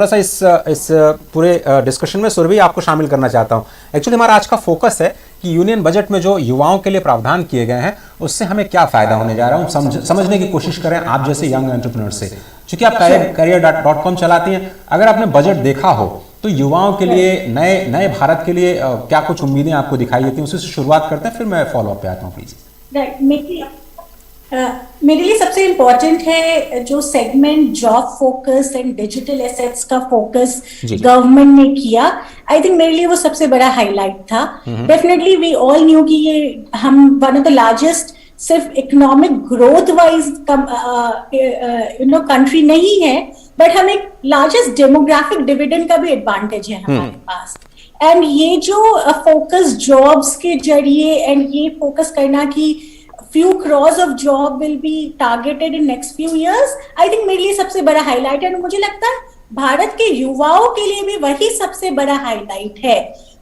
थोड़ा सा इस पूरे डिस्कशन में सुरभि आपको शामिल करना चाहता हूं। एक्चुअली हमारा आज का फोकस है कि यूनियन बजट में जो युवाओं के लिए प्रावधान किए गए हैं उससे हमें क्या फायदा होने जा रहा है, समझने की कोशिश करें आप जैसे यंग एंटरप्रेन्योर से। चूंकि आप career.com चलाती हैं, अगर आपने बजट देखा हो तो युवाओं के लिए नए भारत के लिए क्या कुछ उम्मीदें आपको दिखाई देती हैं, उसी से शुरुआत करते हैं, फिर मैं फॉलो अप पे आता हूँ प्लीज। मेरे लिए सबसे इम्पोर्टेंट है जो segment job focus and digital assets का फोकस गवर्नमेंट ने किया। आई थिंक मेरे लिए वो सबसे बड़ा हाईलाइट था। डेफिनेटली वी ऑल न्यू कि ये हम वन ऑफ द लार्जेस्ट सिर्फ इकोनॉमिक ग्रोथ वाइज कंट्री नहीं है, बट हम एक लार्जेस्ट डेमोग्राफिक डिविडेंड का भी एडवांटेज है हमारे पास। एंड ये जो फोकस जॉब्स के जरिए एंड ये फोकस करना कि few crores of job will be targeted in next few years, I think मेरे लिए सबसे बड़ा हाईलाइट है। मुझे लगता है भारत के युवाओं के लिए भी वही सबसे बड़ा हाईलाइट है,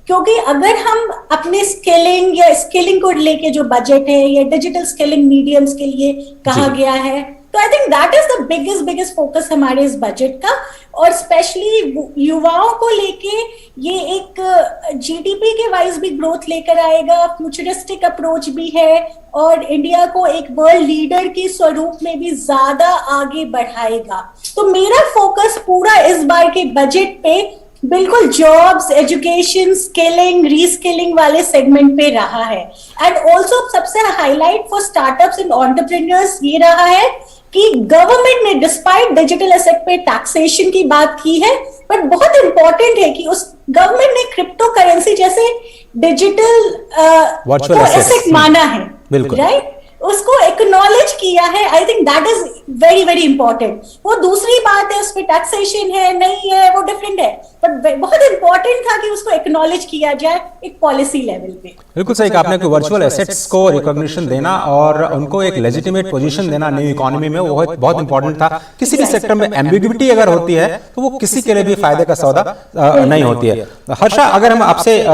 क्योंकि अगर हम अपने स्किलिंग या स्किलिंग को लेके जो बजट है या डिजिटल स्किलिंग मीडियम्स के लिए कहा गया है, तो I think that is the biggest focus हमारे इस बजट का। और स्पेशली युवाओं को लेके ये एक जीडीपी के वाइज भी ग्रोथ लेकर आएगा, फ्यूचरिस्टिक अप्रोच भी है और इंडिया को एक वर्ल्ड लीडर के स्वरूप में भी ज्यादा आगे बढ़ाएगा। तो मेरा फोकस पूरा इस बार के बजट पे बिल्कुल जॉब्स, एजुकेशन, स्किलिंग, रीस्किलिंग वाले सेगमेंट पे रहा है। एंड ऑल्सो सबसे highlight for startups and entrepreneurs ये रहा है कि गवर्नमेंट ने डिस्पाइट डिजिटल एसेट पे टैक्सेशन की बात की है, बट बहुत इंपॉर्टेंट है कि उस गवर्नमेंट ने क्रिप्टो करेंसी जैसे डिजिटल एसेट माना है, राइट, उसको एक्नॉलेज किया है। I think that is very very important. वो दूसरी बात है, उस पर टैक्सेशन है नहीं है वो डिफरेंट है, बट बहुत इंपॉर्टेंट था कि उसको एक्नॉलेज किया जाए एक पॉलिसी लेवल पे। बिल्कुल सही कहा आपने कि वर्चुअल एसेट्स को रिकॉग्निशन देना और उनको एक लेजिटिमेट पोजीशन देना न्यू इकोनॉमी में, वो बहुत इंपॉर्टेंट था। किसी भी सेक्टर में एम्बिग्युइटी अगर होती है तो वो किसी के लिए भी फायदे का सौदा नहीं होती है। हर्षा, अगर हम आपसे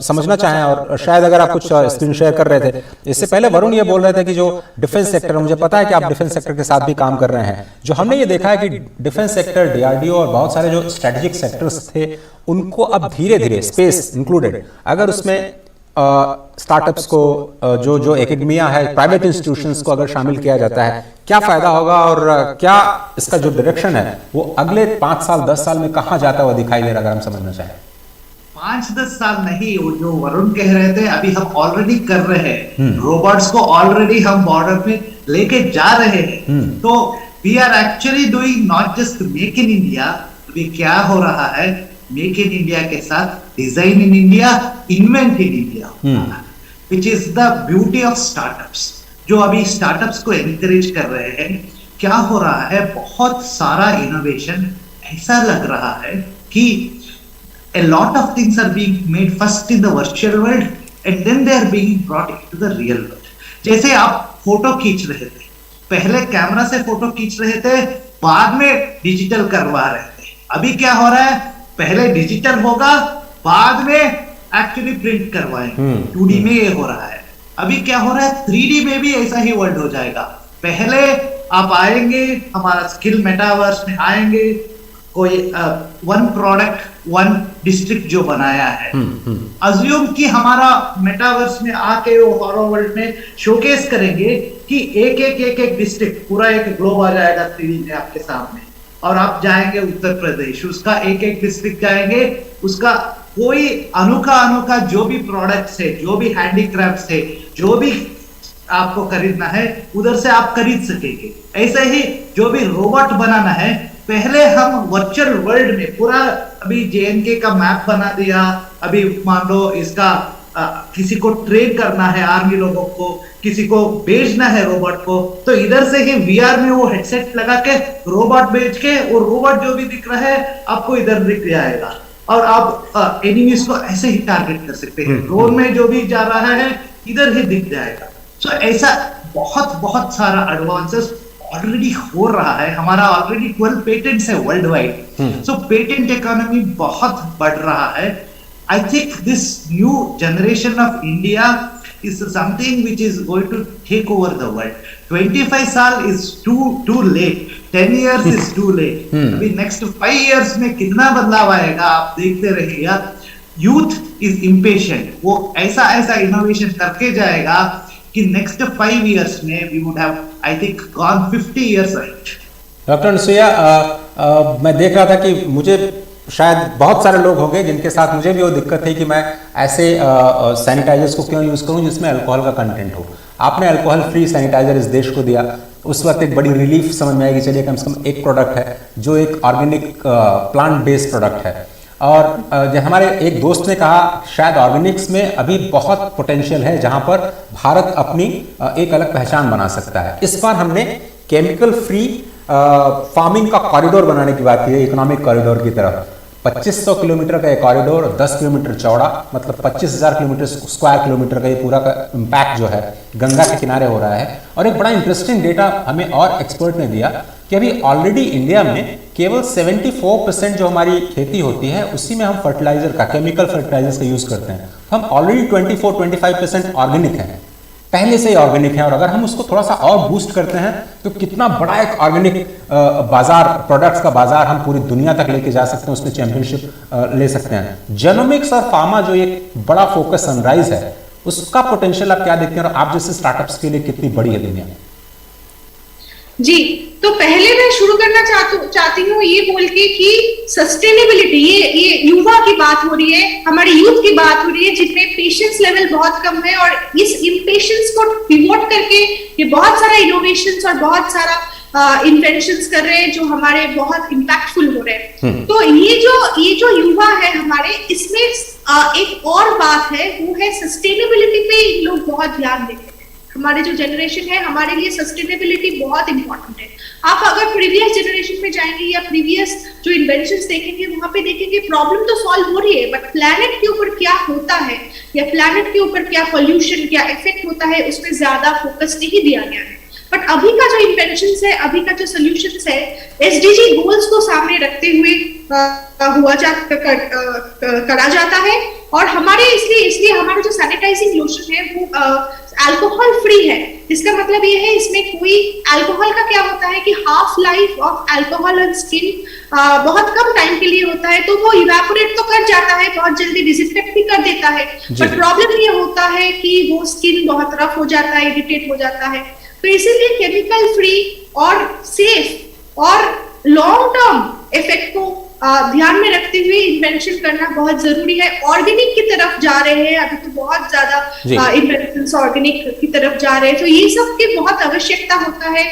समझना चाहें, और शायद अगर आप कुछ स्क्रीन शेयर कर रहे थे, इससे पहले वरुण ये बोल रहे थे कि जो डिफेंस सेक्टर, मुझे पता है कि आप डिफेंस सेक्टर के साथ भी काम कर रहे हैं, जो हमने ये देखा है कि डिफेंस सेक्टर, डीआरडीओ और बहुत सारे जो स्ट्रेटेजिक सेक्टर्स थे उनको अब धीरे धीरे, स्पेस इंक्लूडेड, अगर उसमें स्टार्टअप्स को जो एकेडमिया है, प्राइवेट इंस्टीट्यूशंस को अगर शामिल किया जाता है, क्या फायदा होगा और क्या इसका जो डायरेक्शन है वो अगले 5 साल 10 साल में कहां जाता हुआ दिखाई दे रहा है, अगर हम समझना चाहें। 5-10 साल नहीं, वो जो वरुण कह रहे थे अभी हम ऑलरेडी कर रहे हैं। रोबोट्स को ऑलरेडी हम बॉर्डर पे लेके जा रहे हैं। तो we are actually doing not just make in India, अभी क्या हो रहा है, मेक इन इंडिया के साथ design in India, invent in India, which is the beauty of startups. जो अभी स्टार्टअप्स को एनकरेज कर रहे हैं, क्या हो रहा है, बहुत सारा इनोवेशन ऐसा लग रहा है कि a lot of things are being made first in the virtual world and then they are being brought into the real world. जैसे आप फोटो खींच रहे थे, पहले कैमरा से फोटो खींच रहे थे, बाद में डिजिटल करवा रहे थे। अभी क्या हो रहा है, पहले डिजिटल होगा, बाद में एक्चुअली प्रिंट करवाएंगे। 2D में ये हो रहा है। अभी क्या हो रहा है, 3D में भी ऐसा ही वर्ल्ड हो जाएगा। पहले आप आएंगे, हमारा स्किल मेटावर्स में आएंगे, कोई वन प्रोडक्ट वन डिस्ट्रिक्ट जो बनाया है, अज्यूम कि हमारा मेटावर्स में आके वो हॉलो वर्ल्ड में शोकेस करेंगे कि एक डिस्ट्रिक्ट, पूरा एक ग्लोब आ जाएगा 3D में आपके सामने, और आप जाएंगे उत्तर प्रदेश, उसका एक डिस्ट्रिक्ट जाएंगे, उसका कोई अनोखा जो भी प्रोडक्ट्स है, जो भी हैंडीक्राफ्ट्स है, जो भी आपको खरीदना है, उधर से आप खरीद सकेंगे। ऐसे ही जो भी रोबोट बनाना है, पहले हम वर्चुअल वर्ल्ड में पूरा, अभी जेएनके का मैप बना दिया, अभी मान लो इसका किसी को ट्रेन करना है, आर्मी लोगों को, किसी को भेजना है रोबोट को, तो इधर से ही वीआर में वो हेडसेट लगा के रोबोट भेज के, वो रोबोट जो भी दिख रहा है आपको इधर दिख जाएगा, और आप एनिमीज को ऐसे ही टारगेट कर सकते हैं। ड्रोन में जो भी जा रहा है इधर ही दिख जाएगा। सो ऐसा बहुत सारा एडवांसेस ऑलरेडी हो रहा है। हमारा ऑलरेडी 12 पेटेंट्स है वर्ल्ड वाइड। सो पेटेंट इकोनॉमी बहुत बढ़ रहा है। I think this new generation of India is something which is going to take over the world. 25 साल is too late. 10 years is too late. अभी next 5 years में कितना बदलाव आएगा आप देखते रहिएगा. Youth is impatient. वो ऐसा innovation करके जाएगा कि next 5 years में we would have, I think, gone 50 years ahead. Doctor Anusuiya, मैं देख रहा था कि मुझे शायद बहुत सारे लोग होंगे जिनके साथ मुझे भी वो दिक्कत थी कि मैं ऐसे सैनिटाइजर्स को क्यों यूज़ करूं जिसमें अल्कोहल का कंटेंट हो. आपने अल्कोहल फ्री सैनिटाइजर इस देश को दिया. उस वक्त एक बड़ी रिलीफ समझ में आएगी, चलिए कम से कम एक प्रोडक्ट है जो एक ऑर्गेनिक प्लांट बेस्ड प्रोडक्ट है. और हमारे एक दोस्त ने कहा शायद ऑर्गेनिक्स में अभी बहुत पोटेंशियल है जहां पर भारत अपनी एक अलग पहचान बना सकता है. इस बार हमने केमिकल फ्री फार्मिंग का कॉरिडोर बनाने की बात की है, इकोनॉमिक कॉरिडोर की तरफ. 2500 किलोमीटर का ये कॉरिडोर, 10 किलोमीटर चौड़ा, मतलब 25,000 किलोमीटर स्क्वायर किलोमीटर का ये पूरा का इम्पैक्ट जो है गंगा के किनारे हो रहा है. और एक बड़ा इंटरेस्टिंग डेटा हमें और एक्सपर्ट ने दिया कि अभी ऑलरेडी इंडिया में केवल 74% जो हमारी खेती होती है उसी में हम फर्टिलाइजर का, केमिकल फर्टिलाइजर्स का यूज करते हैं. हम ऑलरेडी 24-25% ऑर्गेनिक हैं, पहले से ही ऑर्गेनिक है. और अगर हम उसको थोड़ा सा और बूस्ट करते हैं तो कितना बड़ा एक ऑर्गेनिक बाजार, प्रोडक्ट्स का बाजार हम पूरी दुनिया तक लेके जा सकते हैं, उसमें चैंपियनशिप ले सकते हैं. जेनोमिक्स और फार्मा जो एक बड़ा फोकस सनराइज है, उसका पोटेंशियल आप क्या देखते हैं और आप जैसे स्टार्टअप्स के लिए कितनी बड़ी है दुनिया में? जी, तो पहले मैं शुरू करना चाहती हूँ ये बोल के कि सस्टेनेबिलिटी, ये युवा की बात हो रही है, हमारे यूथ की बात हो रही है जिनमें पेशेंस लेवल बहुत कम है. और इस इम्पेशेंस को पिवोट करके ये बहुत सारा इनोवेशंस और बहुत सारा इन्वेंशंस कर रहे हैं जो हमारे बहुत इम्पैक्टफुल हो रहे हैं. तो ये जो युवा है हमारे, इसमें एक और बात है, वो है सस्टेनेबिलिटी पे लोग बहुत ध्यान देते हैं. हमारे जो जनरेशन है, हमारे लिए सस्टेनेबिलिटी बहुत इंपॉर्टेंट है. आप अगर प्रीवियस जनरेशन में जाएंगे या प्रीवियस जो इन्वेंशंस देखेंगे, वहां पे देखेंगे प्रॉब्लम तो सॉल्व हो रही है, बट प्लैनेट के ऊपर क्या होता है या प्लैनेट के ऊपर क्या पॉल्यूशन, क्या इफेक्ट होता है, उसमें ज्यादा फोकस नहीं दिया गया है. बट अभी का जो इन्वेंशंस है, अभी का जो सोल्यूशंस है, एसडीजी गोल्स को सामने रखते हुए करा जाता है. और हमारे इसलिए हमारा जो सैनिटाइजिंग लोशन है वो अल्कोहल फ्री है. इसका मतलब ये है, इसमें कोई अल्कोहल का क्या होता है कि half life of alcohol on skin बहुत कम टाइम के लिए होता है, तो वो इवेपोरेट तो कर जाता है, बहुत जल्दी डिसइंफेक्ट भी कर देता है. बट प्रॉब्लम ये होता है कि वो स्किन बहुत रफ हो जाता है, इरिटेट हो जाता है. तो इसीलिए केमिकल फ्री और सेफ और लॉन्ग टर्म इफेक्ट को ध्यान में रखते हुए इन्वेंशन करना बहुत जरूरी है. ऑर्गेनिक की तरफ जा रहे हैं अभी, तो बहुत ज्यादा इन्वेंशंस ऑर्गेनिक की तरफ जा रहे हैं. तो ये सब की बहुत आवश्यकता होता है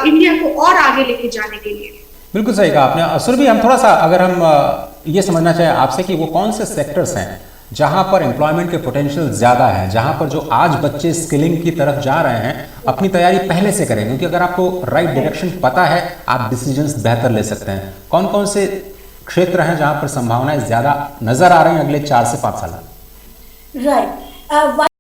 इंडिया को और आगे लेके जाने के लिए. बिल्कुल सही कहा आपने. सुरभि, हम थोड़ा सा अगर हम ये समझना चाहें आपसे कि वो कौन से सेक्टर्स हैं जहां पर एम्प्लॉयमेंट के पोटेंशियल ज्यादा है, जहां पर जो आज बच्चे स्किलिंग की तरफ जा रहे हैं, अपनी तैयारी पहले से करें, क्योंकि अगर आपको राइट डायरेक्शन पता है आप डिसीजंस बेहतर ले सकते हैं. कौन कौन से क्षेत्र हैं जहां पर संभावनाएं ज्यादा नजर आ रही हैं अगले 4 से 5 साल? राइट.